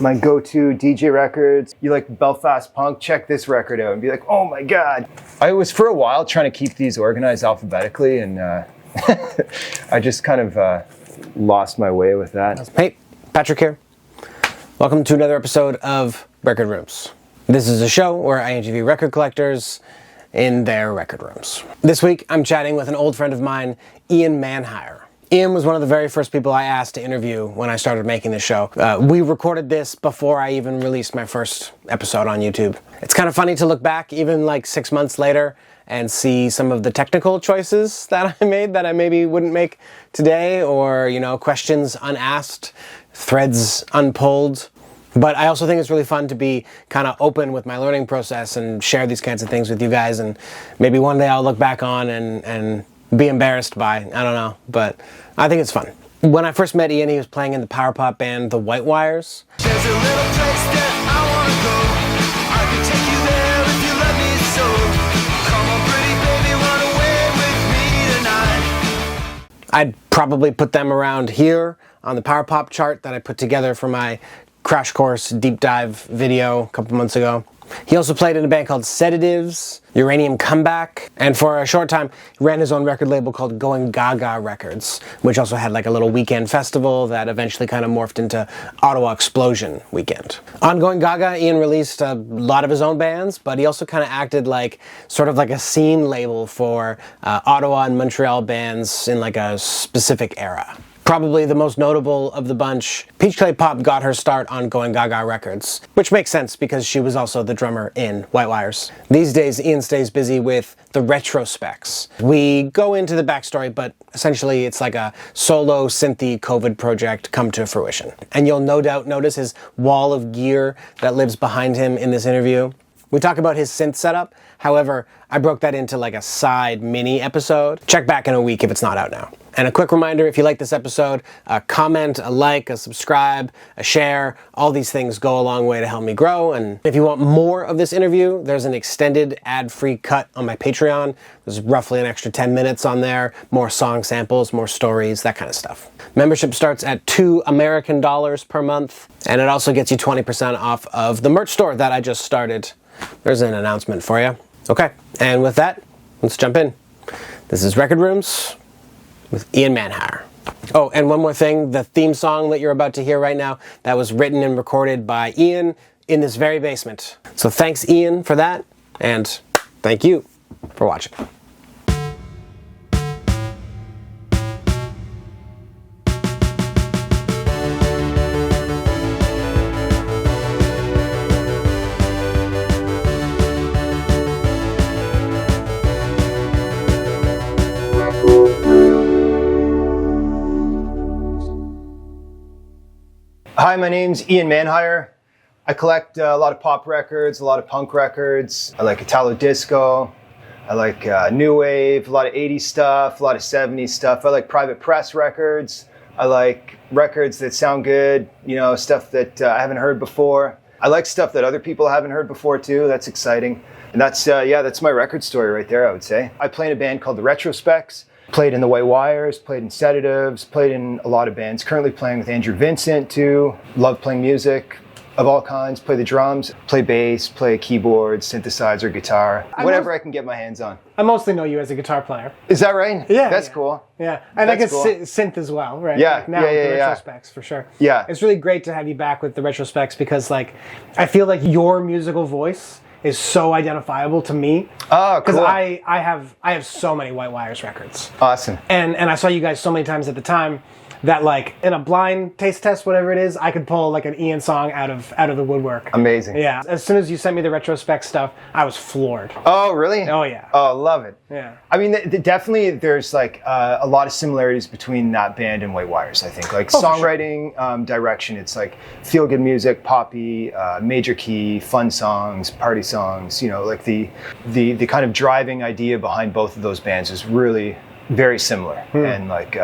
my go-to DJ records. You like Belfast punk? Check this record out and be like, oh my God. I was for a while trying to keep these organized alphabetically, and I just kind of lost my way with that. Hey, Patrick here. Welcome to another episode of Record Rooms. This is a show where I interview record collectors in their record rooms. This week, I'm chatting with an old friend of mine, Ian Manhire. Ian was one of the very first people I asked to interview when I started making this show. We recorded this before I even released my first episode on YouTube. It's kind of funny to look back, even like 6 months later, and see some of the technical choices that I made that I maybe wouldn't make today, or, you know, questions unasked, threads unpulled. But I also think it's really fun to be kind of open with my learning process and share these kinds of things with you guys, and maybe one day I'll look back on and be embarrassed by. I don't know, but I think it's fun. When I first met Ian, he was playing in the power pop band The White Wires. There's a little place that I wanna go. I can take you there if you let me so. Come on, pretty baby, run away with me tonight. I'd probably put them around here on the power pop chart that I put together for my Crash Course deep dive video a couple months ago. He also played in a band called Sedatives, Uranium Comeback, and for a short time he ran his own record label called Going Gaga Records, which also had like a little weekend festival that eventually kind of morphed into Ottawa Explosion Weekend. On Going Gaga, Ian released a lot of his own bands, but he also kind of acted like sort of like a scene label for Ottawa and Montreal bands in like a specific era. Probably the most notable of the bunch, Peach Clay Pop got her start on Going Gaga Records, which makes sense because she was also the drummer in White Wires. These days, Ian stays busy with the Retrospecs. We go into the backstory, but essentially it's like a solo synthy COVID project come to fruition. And you'll no doubt notice his wall of gear that lives behind him in this interview. We talk about his synth setup. However, I broke that into like a side mini episode. Check back in a week if it's not out now. And a quick reminder, if you like this episode, a comment, a like, a subscribe, a share, all these things go a long way to help me grow. And if you want more of this interview, there's an extended ad-free cut on my Patreon. There's roughly an extra 10 minutes on there, more song samples, more stories, that kind of stuff. Membership starts at $2 American per month, and it also gets you 20% off of the merch store that I just started. There's an announcement for you. Okay, and with that, let's jump in. This is Record Rooms with Ian Manhire. Oh, and one more thing, the theme song that you're about to hear right now, that was written and recorded by Ian in this very basement. So thanks, Ian, for that, and thank you for watching. Hi, my name's Ian Manhire. I collect a lot of pop records, a lot of punk records. I like italo-disco. I like new wave, a lot of 80s stuff, a lot of 70s stuff. I like private press records. I like records that sound good, you know, stuff that I haven't heard before. I like stuff that other people haven't heard before too. That's exciting. And that's my record story right there, I would say. I play in a band called the Retrospecs. Played in the White Wires, played in Sedatives, played in a lot of bands. Currently playing with Andrew Vincent too. Love playing music of all kinds. Play the drums, play bass, play keyboard, synthesizer, guitar, whatever I can get my hands on. I mostly know you as a guitar player. Is that right? Yeah. That's cool. Yeah, and I guess cool. Synth as well, right? Yeah, like now the Retrospecs, for sure. Yeah. It's really great to have you back with the Retrospecs because, like, I feel like your musical voice is so identifiable to me. Oh, cool. Because I have so many White Wires records. Awesome. And I saw you guys so many times at the time that, like, in a blind taste test, whatever it is, I could pull like an Ian song out of the woodwork. Amazing. Yeah. As soon as you sent me the Retrospect stuff, I was floored. Oh, really? Oh, yeah. Oh, love it. Yeah. I mean, definitely there's like a lot of similarities between that band and White Wires, I think. Like songwriting, direction, it's like feel-good music, poppy, major key, fun songs, party songs, you know, like the kind of driving idea behind both of those bands is really very similar. And like,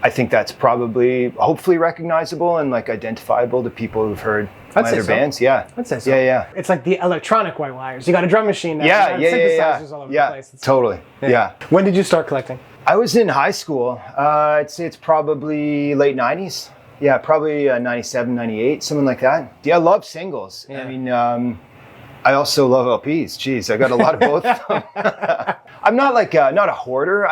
I think that's probably hopefully recognizable and like identifiable to people who've heard my other bands. Yeah. I'd say so. Yeah. It's like the electronic White Wires. You got a drum machine now. Yeah. Synthesizers all over the place. It's Totally. Yeah. When did you start collecting? I was in high school. I'd say it's probably late 90s. Yeah, probably 97, 98, something like that. Yeah, I love singles. Yeah. I mean, I also love LPs. Jeez, I got a lot of both of them. I'm not like not a hoarder.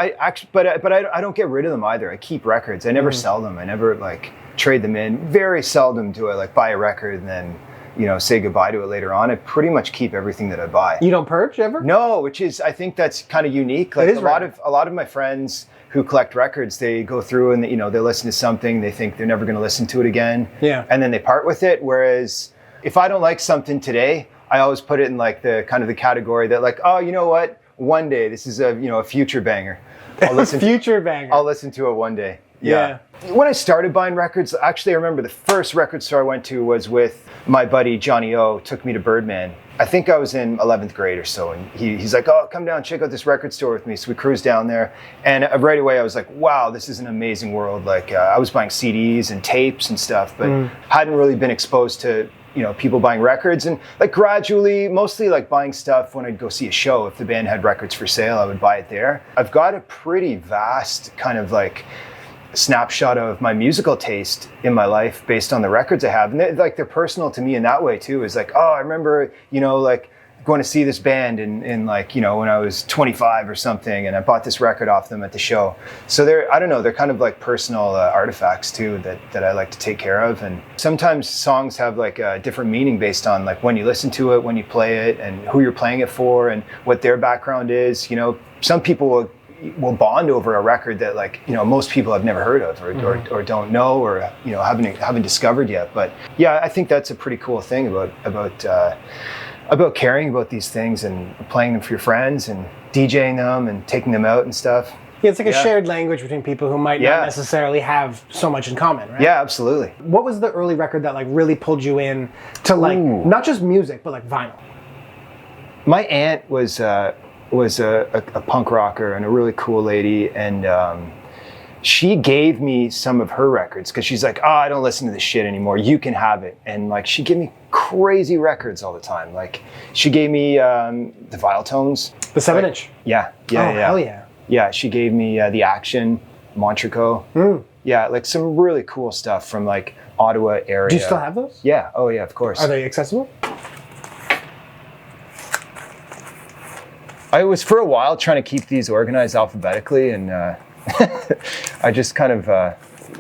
But I don't get rid of them either. I keep records. I never sell them. I never like trade them in. Very seldom do I like buy a record and then say goodbye to it later on. I pretty much keep everything that I buy. You don't purge ever? No, which is I think that's kind of unique. Like It is a lot of my friends who collect records, they go through and they listen to something, they think they're never going to listen to it again, and then they part with it. Whereas if I don't like something today, I always put it in like the kind of the category that like, oh, you know what? One day this is a future banger. I'll listen banger. I'll listen to it one day. Yeah. When I started buying records, actually, I remember the first record store I went to was with my buddy Johnny O. Took me to Birdman. I think I was in 11th grade or so, and he's like, "Oh, come down, check out this record store with me." So we cruised down there, and right away I was like, "Wow, this is an amazing world!" Like I was buying CDs and tapes and stuff, but hadn't really been exposed to people buying records, and like gradually, mostly like buying stuff when I'd go see a show. If the band had records for sale, I would buy it there. I've got a pretty vast kind of like snapshot of my musical taste in my life based on the records I have, and they're personal to me in that way too. Is like, oh, I remember like going to see this band in like when I was 25 or something, and I bought this record off them at the show. So they're kind of like personal artifacts too that I like to take care of. And sometimes songs have like a different meaning based on like when you listen to it, when you play it, and who you're playing it for, and what their background is. Some people will bond over a record that like most people have never heard of or don't know or haven't discovered yet. But yeah, I think that's a pretty cool thing about caring about these things and playing them for your friends and DJing them and taking them out and stuff. Yeah, it's like a shared language between people who might not necessarily have so much in common, right? Yeah, absolutely. What was the early record that like really pulled you in to like not just music but like vinyl? My aunt was a punk rocker and a really cool lady, and she gave me some of her records because she's like, oh, I don't listen to this shit anymore. You can have it. And like she gave me crazy records all the time. Like she gave me the Vile Tones. The 7-inch? Yeah. Hell yeah. Yeah, she gave me the Action, Montrico. Yeah, like some really cool stuff from like Ottawa area. Do you still have those? Yeah. Oh yeah, of course. Are they accessible? I was for a while trying to keep these organized alphabetically, and I just kind of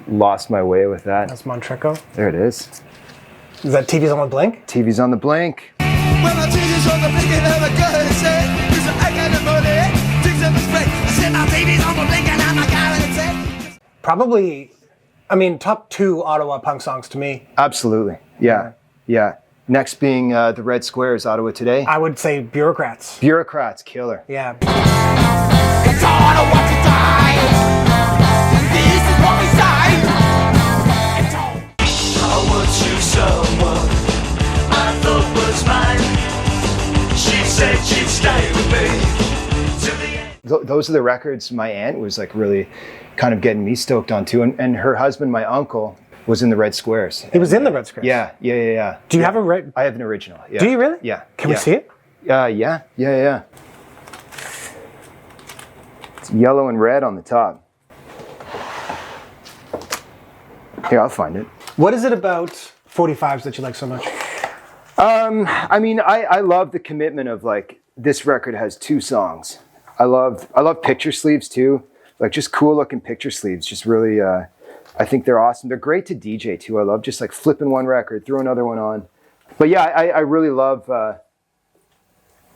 lost my way with that. That's Montrico. There it is. Is that TV's on the blink? TV's on the blink. Well, my TV's on the blink and I'm a good say, 'cause I got the money, things up the spray. I said my TV's on the blink and I'm a guy. Probably, I mean, top 2 Ottawa punk songs to me. Absolutely. Yeah. Next being the Red Squares, Ottawa Today. I would say Bureaucrats. Bureaucrats, killer. Yeah. It's Ottawa to die. This is what we say. How would you someone I thought was mine? She said she'd stay with me till the end. Those are the records my aunt was like really kind of getting me stoked on too, and her husband, my uncle, was in the Red Squares. He was in the Red Squares? Yeah. Do you have a red? I have an original. Yeah. Do you really? Yeah. Can we see it? Yeah. It's yellow and red on the top. Here, I'll find it. What is it about 45s that you like so much? I mean, I love the commitment of like, this record has 2 songs. I love picture sleeves too. Like just cool looking picture sleeves. Just really, I think they're awesome. They're great to DJ too. I love just like flipping one record, throw another one on. But yeah, I really love.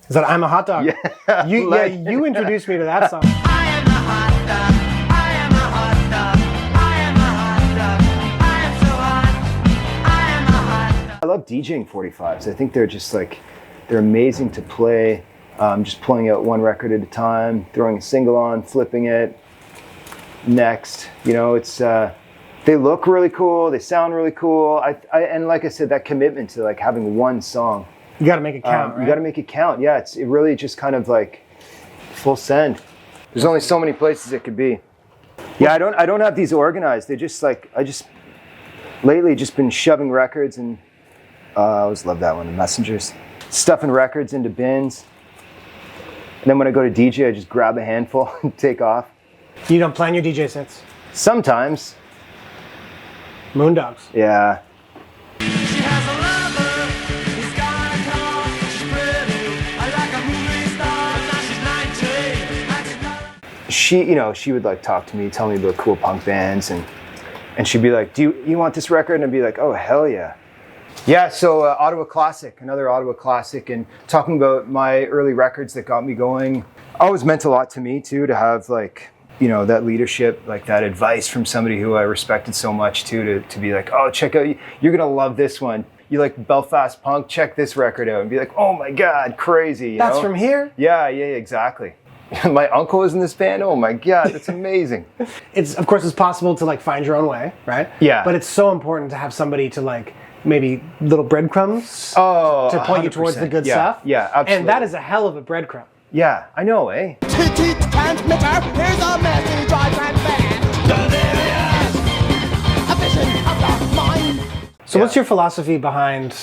Is that I'm a Hot Dog? Yeah. You introduced me to that song. I am a hot dog. I am a hot dog. I am a hot dog. I am so hot. I am a hot dog. I love DJing 45s. I think they're just like, they're amazing to play. Just pulling out one record at a time, throwing a single on, flipping it. Next, it's. They look really cool. They sound really cool. And like I said, that commitment to like having one song. You got to make it count, right? You got to make it count. Yeah, it really just kind of like full send. There's only so many places it could be. Yeah, I don't have these organized. They just like lately just been shoving records and I always love that one, the Messengers. Stuffing records into bins. And then when I go to DJ, I just grab a handful and take off. You don't plan your DJ sets? Sometimes. Moondogs. Yeah. She has a lover, he's got a car, she's pretty, I like a movie star, now she's 19, She, you know, she would like talk to me, tell me about cool punk bands, and she'd be like, "Do you want this record?" And I'd be like, "Oh, hell yeah." Yeah, so Ottawa Classic, another Ottawa Classic, and talking about my early records that got me going. Always meant a lot to me too, to have like, you know, that leadership, like that advice from somebody who I respected so much too, to be like, "Oh, check out, you're gonna love this one. You like Belfast punk, check this record out," and be like, "Oh my God, crazy." That's from here? Yeah, exactly. My uncle was in this band. Oh my God, that's amazing. It's, of course, it's possible to like find your own way, right? Yeah. But it's so important to have somebody to like, maybe little breadcrumbs to point you towards the good 100%. stuff. Yeah, absolutely. And that is a hell of a breadcrumb. Yeah, I know, eh? Transmitter, here's a message I transmit. A vision of the mind. So what's your philosophy behind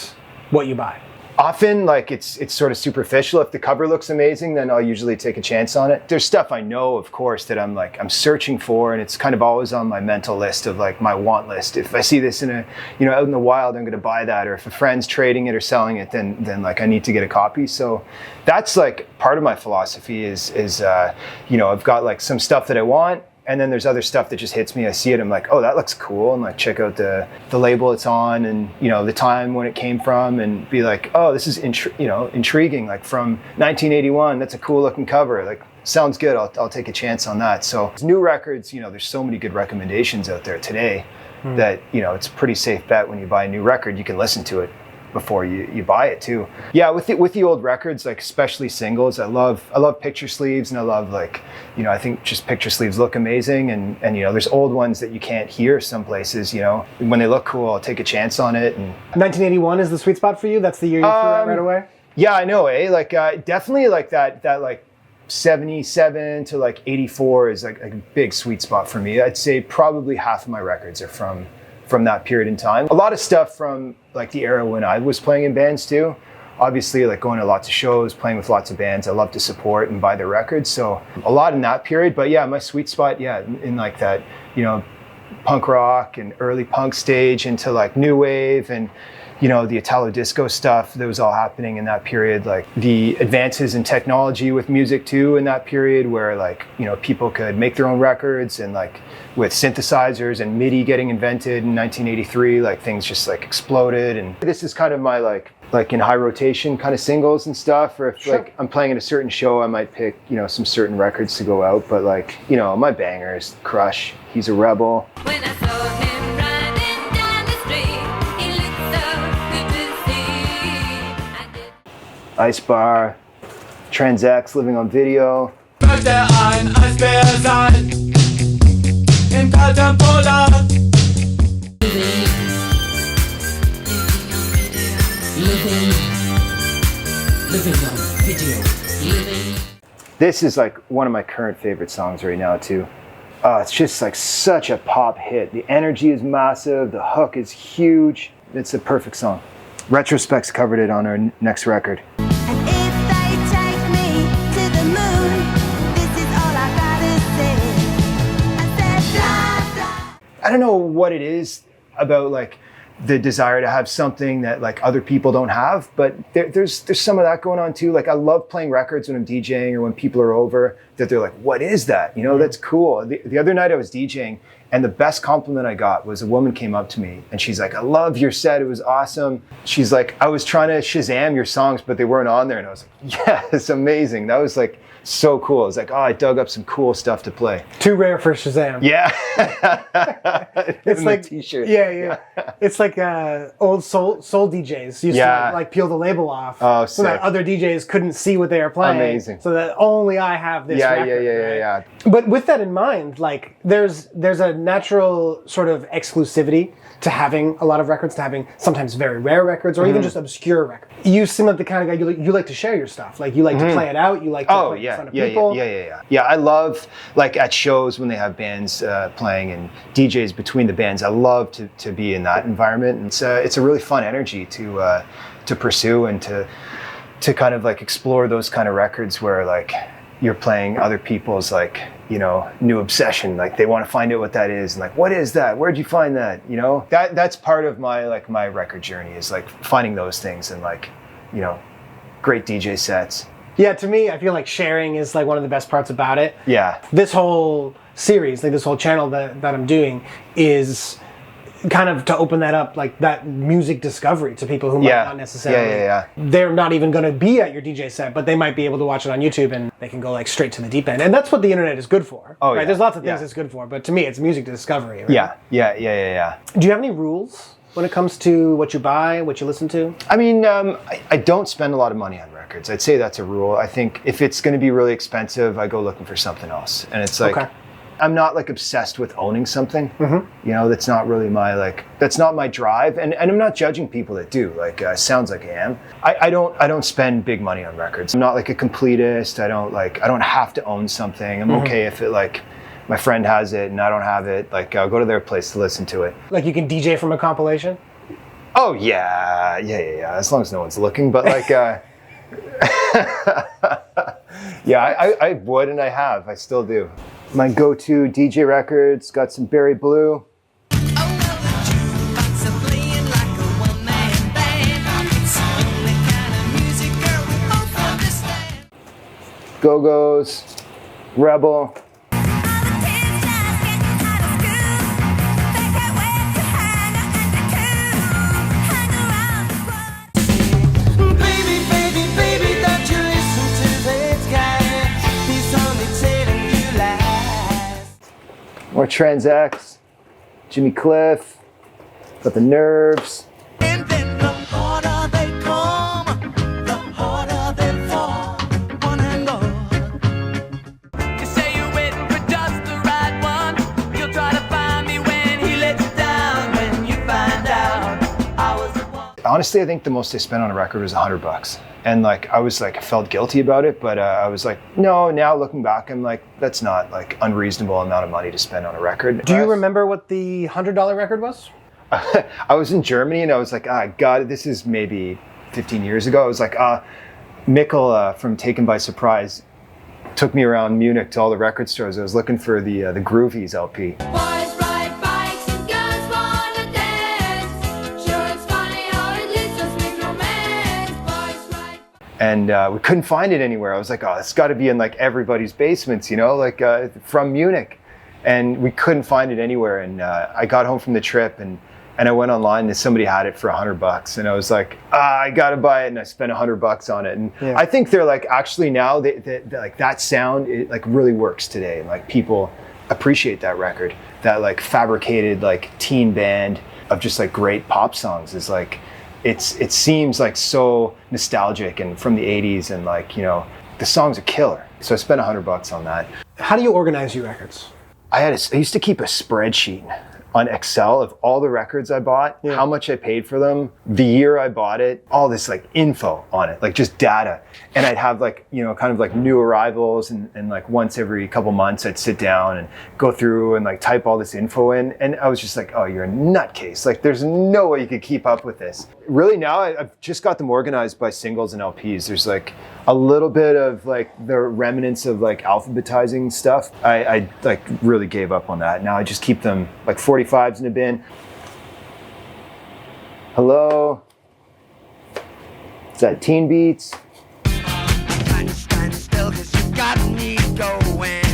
what you buy? Often, like, it's sort of superficial. If the cover looks amazing, then I'll usually take a chance on it. There's stuff I know, of course, that I'm searching for, and it's kind of always on my mental list of like my want list. If I see this in a, you know, out in the wild, I'm going to buy that. Or if a friend's trading it or selling it, then like I need to get a copy. So that's like part of my philosophy is you know, I've got like some stuff that I want. And then there's other stuff that just hits me. I see it, I'm like, oh, that looks cool. And like check out the label it's on, and you know the time when it came from, and be like, oh, this is intriguing. Like from 1981, that's a cool looking cover. Like sounds good. I'll take a chance on that. So new records, you know, there's so many good recommendations out there today that, you know, it's a pretty safe bet when you buy a new record. You can listen to it before you buy it too. Yeah, with the old records, like especially singles, I love picture sleeves, and I love, like, you know, I think just picture sleeves look amazing, and you know, there's old ones that you can't hear some places, you know. When they look cool, I'll take a chance on it. And 1981 is the sweet spot for you? That's the year you threw it right away? Yeah, I know, eh? Like definitely like that like 77 to like 84 is like a big sweet spot for me. I'd say probably half of my records are from that period in time. A lot of stuff from like the era when I was playing in bands too. Obviously, like going to lots of shows, playing with lots of bands. I love to support and buy their records. So a lot in that period. But yeah, my sweet spot, yeah, in like that, you know, punk rock and early punk stage into like new wave and, you know, the italo-disco stuff that was all happening in that period. Like the advances in technology with music too in that period, where like, you know, people could make their own records, and like with synthesizers and MIDI getting invented in 1983, like things just like exploded. And this is kind of my like in high rotation kind of singles and stuff, or if like I'm playing at a certain show, I might pick, you know, some certain records to go out. But like, you know, my bangers, Crush, He's a Rebel. When I saw him riding down the street, he looked so good to see. I did. Ice Bar, Trans-X, Living on Video. Möchte ein Eisbär sein, im kalten Polar. Living on video. This is like one of my current favorite songs right now too. It's just like such a pop hit. The energy is massive, the hook is huge. It's a perfect song. Retrospect's covered it on our next record. And if they take me to the moon, this is all I gotta say. I said, fly, fly. I don't know what it is about like the desire to have something that like other people don't have, but there's some of that going on too. Like I love playing records when I'm DJing or when people are over, that they're like, what is that? You know, that's cool. The other night I was DJing, and the best compliment I got was a woman came up to me and she's like, I love your set. It was awesome. She's like, I was trying to Shazam your songs, but they weren't on there. And I was like, yeah, it's amazing. That was like so cool. It was like, oh, I dug up some cool stuff to play. Too rare for Shazam. Yeah. It's like t-shirt. Yeah. It's like old soul DJs used to like peel the label off, so that sick. other DJs couldn't see what they were playing. Amazing. So that only I have this record. Yeah. But with that in mind, like there's a natural sort of exclusivity to having a lot of records, to having sometimes very rare records, or even just obscure records. You seem like the kind of guy you like to share your stuff. Like you like to play it out. You like to play in front of people. Yeah. I love like at shows when they have bands playing and DJs between the bands. I love to be in that environment. And it's a really fun energy to pursue and to kind of like explore those kind of records where like you're playing other people's like, you know, new obsession. Like they want to find out what that is, and like, what is that? Where'd you find that? You know, that's part of my record journey, is like finding those things, and like, you know, great DJ sets. Yeah, to me, I feel like sharing is like one of the best parts about it. Yeah. This whole series, like this whole channel that I'm doing, is kind of to open that up, like that music discovery to people who might not necessarily, they're not even going to be at your DJ set, but they might be able to watch it on YouTube, and they can go like straight to the deep end. And that's what the internet is good for. Oh, right? yeah. There's lots of things it's good for, but to me, it's music discovery. Right? Yeah. Do you have any rules when it comes to what you buy, what you listen to? I mean, I don't spend a lot of money on records. I'd say that's a rule. I think if it's going to be really expensive, I go looking for something else. And it's like, I'm not like obsessed with owning something. You know, that's not really my that's not my drive. And I'm not judging people that do. Like, sounds like I am. I don't spend big money on records. I'm not like a completist. I don't have to own something. I'm okay if it like, my friend has it and I don't have it. Like, I'll go to their place to listen to it. Like you can DJ from a compilation? Oh yeah. As long as no one's looking, but like, yeah, I would, and I have. I still do. My go-to DJ records, got some Barry Blue. Go-Go's, Rebel. More Trans-X, Jimmy Cliff, got the Nerves. And then the harder they come, the harder they fall. One and all. You say you're waiting for just the right one. You'll try to find me when he lets you down. When you find out I was the one. Honestly, I think the most I spent on a record was $100. And like, I felt guilty about it, but I was like, no, now looking back, I'm like, that's not like unreasonable amount of money to spend on a record. Do you remember what the $100 record was? I was in Germany and I was like, God, this is maybe 15 years ago. I was like, Mikkel from Taken by Surprise took me around Munich to all the record stores. I was looking for the Groovies LP. Boys ride bikes and girls wanna dance. Sure, it's funny how it leads us with romance. Boys ride. And we couldn't find it anywhere. I was like, it's got to be in like everybody's basements, you know, like from Munich. And we couldn't find it anywhere. And I got home from the trip and I went online and somebody had it for $100. And I was like, I got to buy it. And I spent $100 on it. And I think they're like, actually now they like that sound, it like really works today. And like people appreciate that record. That like fabricated like teen band of just like great pop songs is like, it seems like so nostalgic and from the 80s, and like, you know, the songs are killer. So I spent $100 on that. How do you organize your records? I used to keep a spreadsheet on Excel of all the records I bought, how much I paid for them, the year I bought it, all this like info on it, like just data. And I'd have like, you know, kind of like new arrivals and like once every couple months I'd sit down and go through and like type all this info in. And I was just like, oh, you're a nutcase. Like there's no way you could keep up with this. Really now I've just got them organized by singles and LPs. There's like a little bit of like the remnants of like alphabetizing stuff. I like really gave up on that. Now I just keep them like 45s in a bin. Hello? Is that Teen Beats? Stand still 'cause you got me going.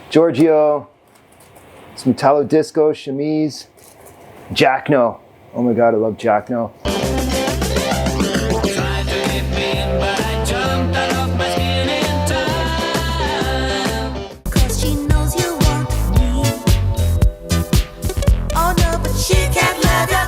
Giorgio, some italo-disco, chemise, Jackno. Oh my God, I love Jackno. Cause she knows you want me. Oh no, but she can't love ya.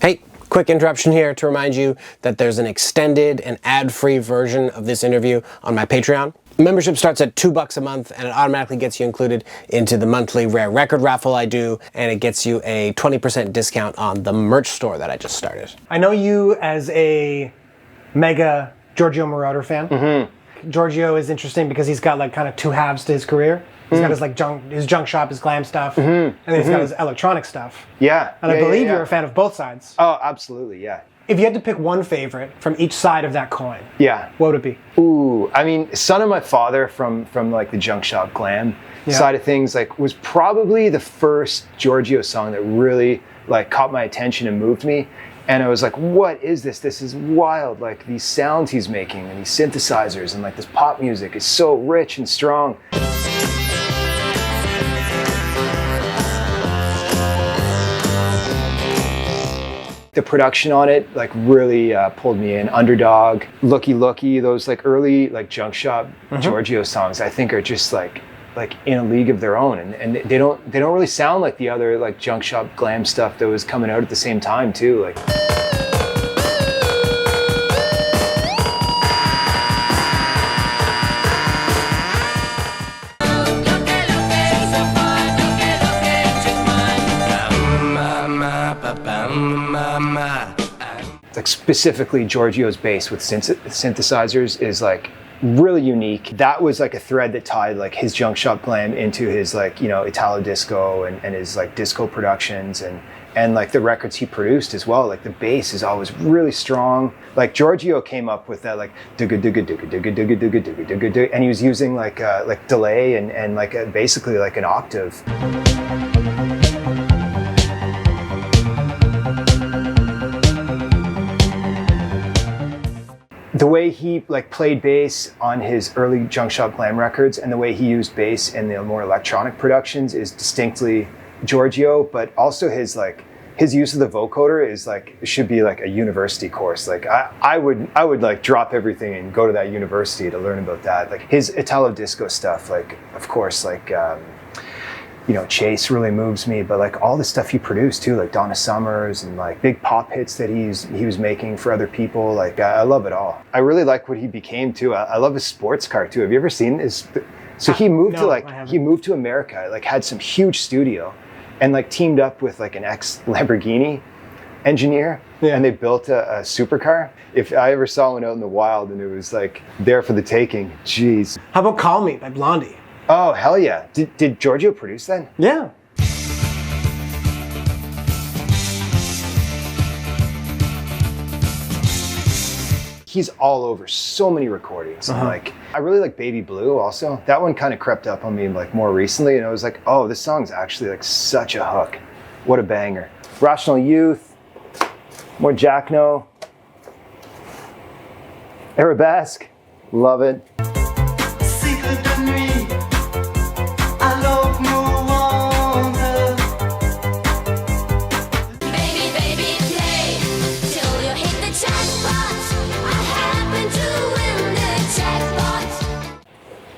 Hey, quick interruption here to remind you that there's an extended and ad-free version of this interview on my Patreon. Membership starts at $2 a month and it automatically gets you included into the monthly rare record raffle I do, and it gets you a 20% discount on the merch store that I just started. I know you as a mega Giorgio Moroder fan. Giorgio is interesting because he's got like kind of two halves to his career. He's got his like his junk shop, his glam stuff, and then he's got his electronic stuff. Yeah. And I believe you're a fan of both sides. Oh, absolutely, yeah. If you had to pick one favorite from each side of that coin, Yeah. what would it be? Ooh, I mean, Son of My Father from like the junk shop glam side of things, like was probably the first Giorgio song that really like caught my attention and moved me. And I was like, what is this? This is wild. Like these sounds he's making and these synthesizers and like this pop music is so rich and strong. The production on it like really pulled me in. Underdog, Looky Looky, those like early like junk shop Giorgio songs I think are just like in a league of their own, and they don't really sound like the other like junk shop glam stuff that was coming out at the same time too. Like like specifically Giorgio's bass with synthesizers is like really unique. That was like a thread that tied like his junk shop glam into his like, you know, italo-disco and his like disco productions and like the records he produced as well. Like the bass is always really strong. Like Giorgio came up with that like dugga dugga dugga dugga dugga dugga dugga dugga dugga, and he was using like delay and like basically like an octave. The way he like played bass on his early junk shop glam records and the way he used bass in the more electronic productions is distinctly Giorgio, but also his use of the vocoder is like should be like a university course. Like I would like drop everything and go to that university to learn about that. Like his italo-disco stuff, like of course like you know, Chase really moves me, but like all the stuff he produced too, like Donna Summers and like big pop hits that he was making for other people. Like I love it all. I really like what he became too. I love his sports car too. Have you ever seen his? So he moved he moved to America, like had some huge studio, and like teamed up with like an ex Lamborghini engineer, and they built a supercar. If I ever saw one out in the wild and it was like there for the taking, jeez. How about Call Me by Blondie? Oh, hell yeah. Did Giorgio produce that? Yeah. He's all over so many recordings. And like, I really like Baby Blue also. That one kind of crept up on me like more recently, and I was like, oh, this song's actually like such a hook. What a banger. Rational Youth, more Jackno. Arabesque, love it.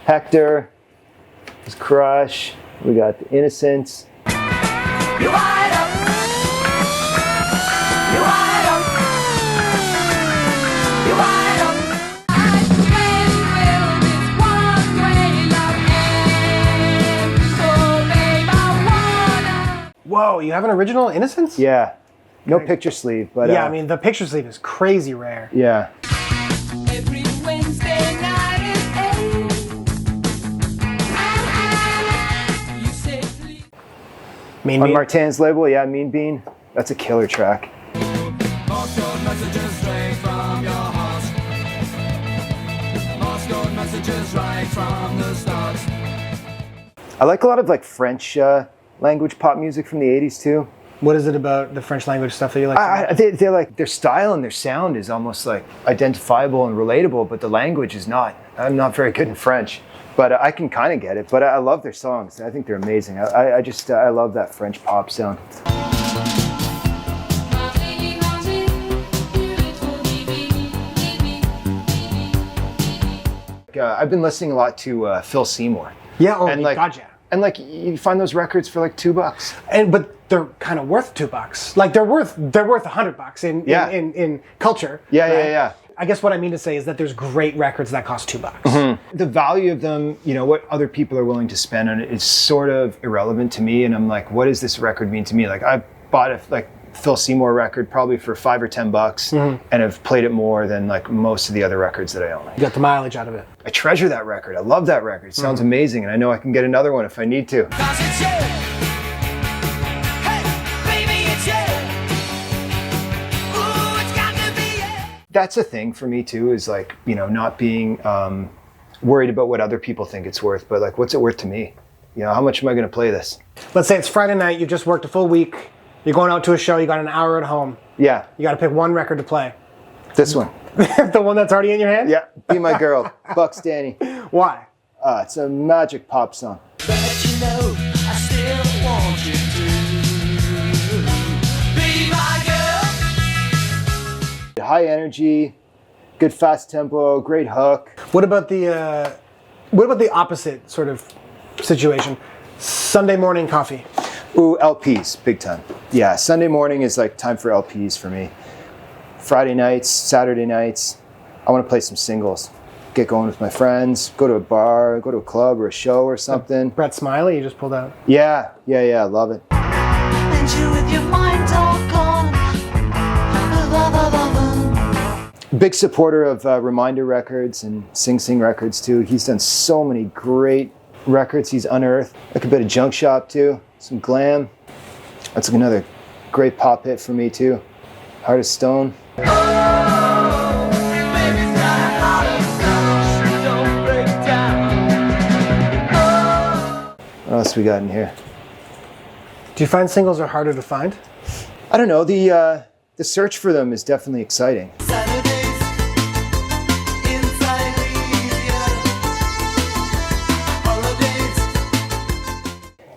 Hector, his Crush, we got The Innocents. You wide up. You wide up. You wide up. I swear will this one way love ends. So babe, I wanna. Whoa, you have an original Innocence? Yeah, no picture sleeve, but Yeah, I mean the picture sleeve is crazy rare. yeah. Every Wednesday night is 8. You say please. Mean On Bean? Martin's label, yeah, Mean Bean. That's a killer track. Postcode messages straight from your heart. Postcode messages right from the start. I like a lot of like French language pop music from the 80s too. What is it about the French language stuff that you like? They're like, their style and their sound is almost like identifiable and relatable, but the language is not. I'm not very good in French, but I can kind of get it. But I love their songs. I think they're amazing. I love that French pop sound. I've been listening a lot to Phil Seymour. Yeah, oh, and like, gotcha. And like, you find those records for like $2. But they're kind of worth $2. Like they're worth $100 in culture. Yeah, right? yeah. I guess what I mean to say is that there's great records that cost $2. The value of them, you know, what other people are willing to spend on it is sort of irrelevant to me. And I'm like, what does this record mean to me? Like I bought it, like Phil Seymour record probably for $5 or $10, and have played it more than like most of the other records that I own. You got the mileage out of it. I treasure that record. I love that record. It sounds amazing, and I know I can get another one if I need to. 'Cause it's you. Hey, baby, it's you. Ooh, it's got to be you. That's a thing for me too, is like, you know, not being worried about what other people think it's worth, but like, what's it worth to me? You know, how much am I going to play this? Let's say it's Friday night, you just worked a full week, you're going out to a show, you got an hour at home. Yeah, You got to pick one record to play. this one. The one that's already in your hand? Yeah, Be My Girl, Bucks Danny. Why? It's a magic pop song. But you know, I still want you to be my girl. High energy, good fast tempo, great hook. What about the opposite sort of situation? Sunday morning coffee. Ooh, LPs, big time. Yeah, Sunday morning is like time for LPs for me. Friday nights, Saturday nights, I want to play some singles. Get going with my friends, go to a bar, go to a club or a show or something. Brett Smiley, you just pulled out. Yeah, I love it. And you with your mind all gone. Big supporter of Reminder Records and Sing Sing Records too. He's done so many great records he's unearthed. Like a bit of Junk Shop too, some glam. That's another great pop hit for me too. Heart of Stone. What else we got in here? Do you find singles are harder to find? I don't know. The search for them is definitely exciting. Saturdays in Silesia, holidays.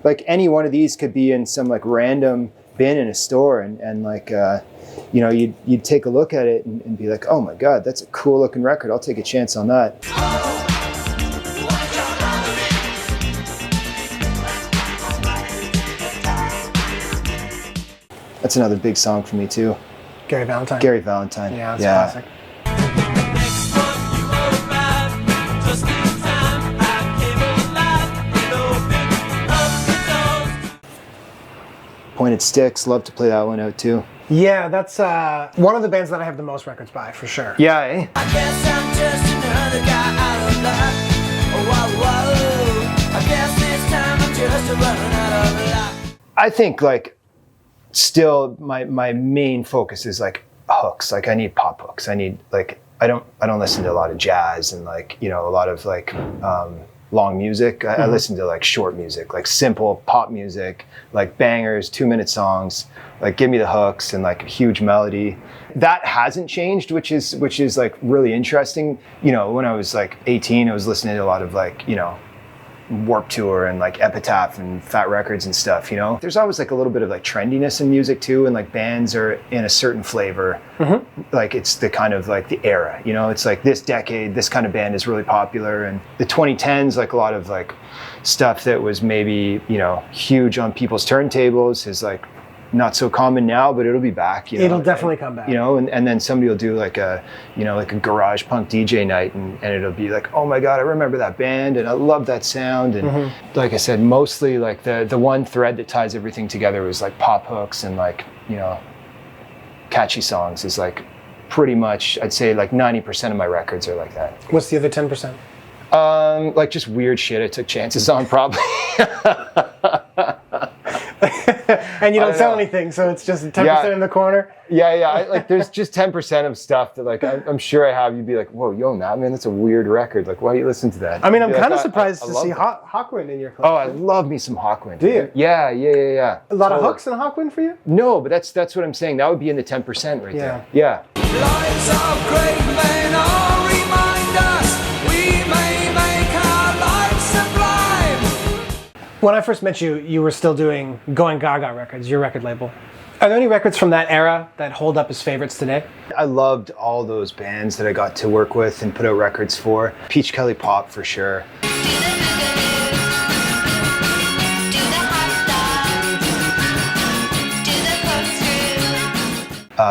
Like any one of these could be in some like random bin in a store, and like you know, you'd take a look at it and be like, oh my God, that's a cool looking record. I'll take a chance on that. That's another big song for me too. Gary Valentine. Gary Valentine. Yeah, that's a classic. Next month you were mad, just in time. I came alive, and opened up the doors. Pointed Sticks, love to play that one out too. Yeah, that's one of the bands that I have the most records by, for sure. Yeah, eh? I guess I'm just another guy out of luck. Oh, whoa. I guess this time I'm just a running out of luck. I think like still my main focus is like hooks. Like I need pop hooks. I need like I don't listen to a lot of jazz and like, you know, a lot of like long music. I listen to like short music, like simple pop music, like bangers, 2-minute songs. Like give me the hooks and like a huge melody. That hasn't changed, which is like really interesting. You know, when I was like 18, I was listening to a lot of like, you know, Warped Tour and like Epitaph and Fat Records and stuff, you know? There's always like a little bit of like trendiness in music too, and like bands are in a certain flavor. Like it's the kind of like the era, you know? It's like this decade, this kind of band is really popular, and the 2010s, like a lot of like stuff that was maybe, you know, huge on people's turntables is like not so common now, but it'll be back. You know? It'll definitely come back. You know, and then somebody will do like a, you know, like a garage punk DJ night, and it'll be like, oh my God, I remember that band, and I love that sound. And like I said, mostly like the one thread that ties everything together was like pop hooks and like, you know, catchy songs is like pretty much, I'd say like 90% of my records are like that. What's the other 10%? Like just weird shit I took chances on probably. And you don't sell know. anything, so it's just 10% in the corner. Yeah. Like there's just 10% of stuff that like I'm sure I have. You'd be like, whoa, you own that, man? That's a weird record. Like, why do you listen to that? I mean, You'd I'm be like, kind of "I- surprised I to love see that." Hawkwind in your Oh, I collection. love me some Hawkwind. Do you? Yeah. A lot of Totally. hooks in Hawkwind for you? No, but that's what I'm saying. That would be in the 10% right there. Yeah. Lives of great men all remind us we may make our lives sublime. When I first met you, you were still doing Going Gaga Records, your record label. Are there any records from that era that hold up as favorites today? I loved all those bands that I got to work with and put out records for. Peach Kelly Pop for sure.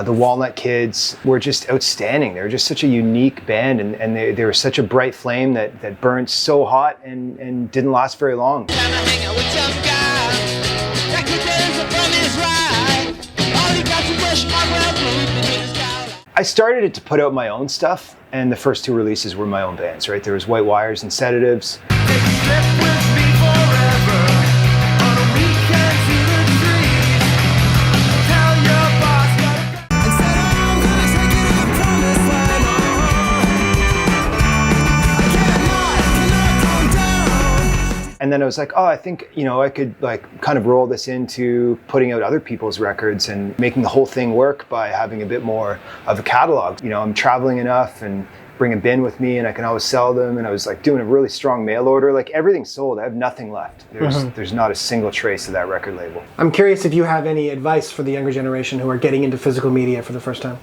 The Walnut Kids were just outstanding. They were just such a unique band, and they were such a bright flame that burned so hot and didn't last very long. Hang out with some guy that could dance from his ride. All he got I started it to put out my own stuff, and the first two releases were my own bands, right? There was White Wires and Sedatives. And then I was like, oh, I think, I could like kind of roll this into putting out other people's records and making the whole thing work by having a bit more of a catalog. I'm traveling enough and bring a bin with me and I can always sell them. And I was like doing a really strong mail order, like everything's sold. I have nothing left. There's not a single trace of that record label. I'm curious if you have any advice for the younger generation who are getting into physical media for the first time.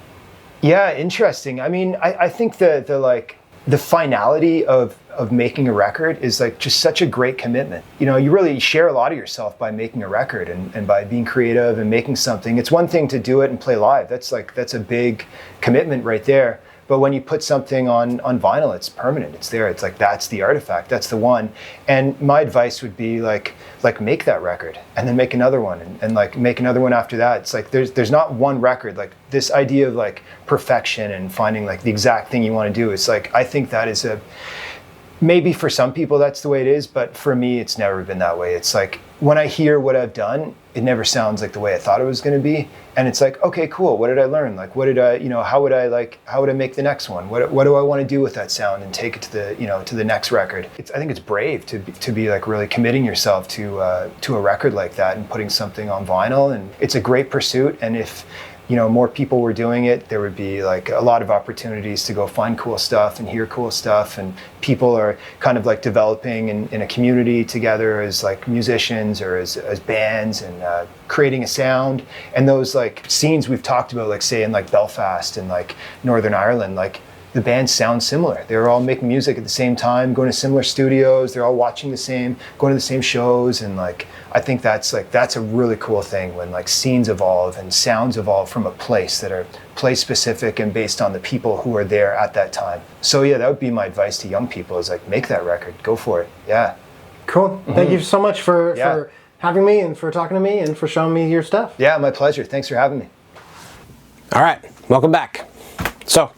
Yeah, interesting. I mean, I think the finality of making a record is like just such a great commitment. You really share a lot of yourself by making a record and by being creative and making something. It's one thing to do it and play live. That's a big commitment right there. But when you put something on vinyl, it's permanent. It's there. It's like, that's the artifact. That's the one. And my advice would be like make that record and then make another one and like make another one after that. It's like there's not one record. Like this idea of like perfection and finding like the exact thing you want to do. It's like, I think that is maybe for some people that's the way it is, but for me, it's never been that way. It's like when I hear what I've done, it never sounds like the way I thought it was going to be. And it's like, okay, cool. What did I learn? Like, what did I, how would I make the next one? What do I want to do with that sound and take it to the, to the next record? I think it's brave to be like really committing yourself to a record like that and putting something on vinyl. And it's a great pursuit. And if, more people were doing it, there would be like a lot of opportunities to go find cool stuff and hear cool stuff. And people are kind of like developing in a community together as like musicians or as bands and creating a sound. And those like scenes we've talked about, like say in like Belfast and like Northern Ireland, like the bands sound similar. They're all making music at the same time, going to similar studios. They're all watching the same, going to the same shows. And like, I think that's a really cool thing when like scenes evolve and sounds evolve from a place that are place specific and based on the people who are there at that time. So yeah, that would be my advice to young people is like, make that record, go for it. Yeah. Cool. Thank you so much for having me and for talking to me and for showing me your stuff. Yeah, my pleasure. Thanks for having me. All right, welcome back. So,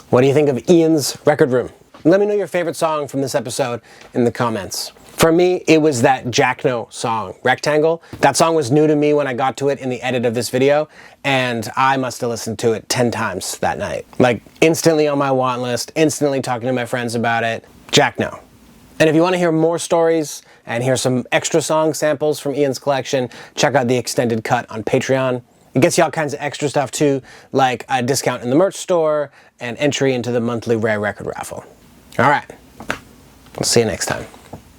what do you think of Ian's record room? Let me know your favorite song from this episode in the comments. For me, it was that Jackno song, Rectangle. That song was new to me when I got to it in the edit of this video, and I must have listened to it 10 times that night. Like, instantly on my want list, instantly talking to my friends about it. Jackno. And if you want to hear more stories and hear some extra song samples from Ian's collection, check out the extended cut on Patreon. It gets you all kinds of extra stuff too, like a discount in the merch store and entry into the monthly Rare Record raffle. All right, we'll see you next time.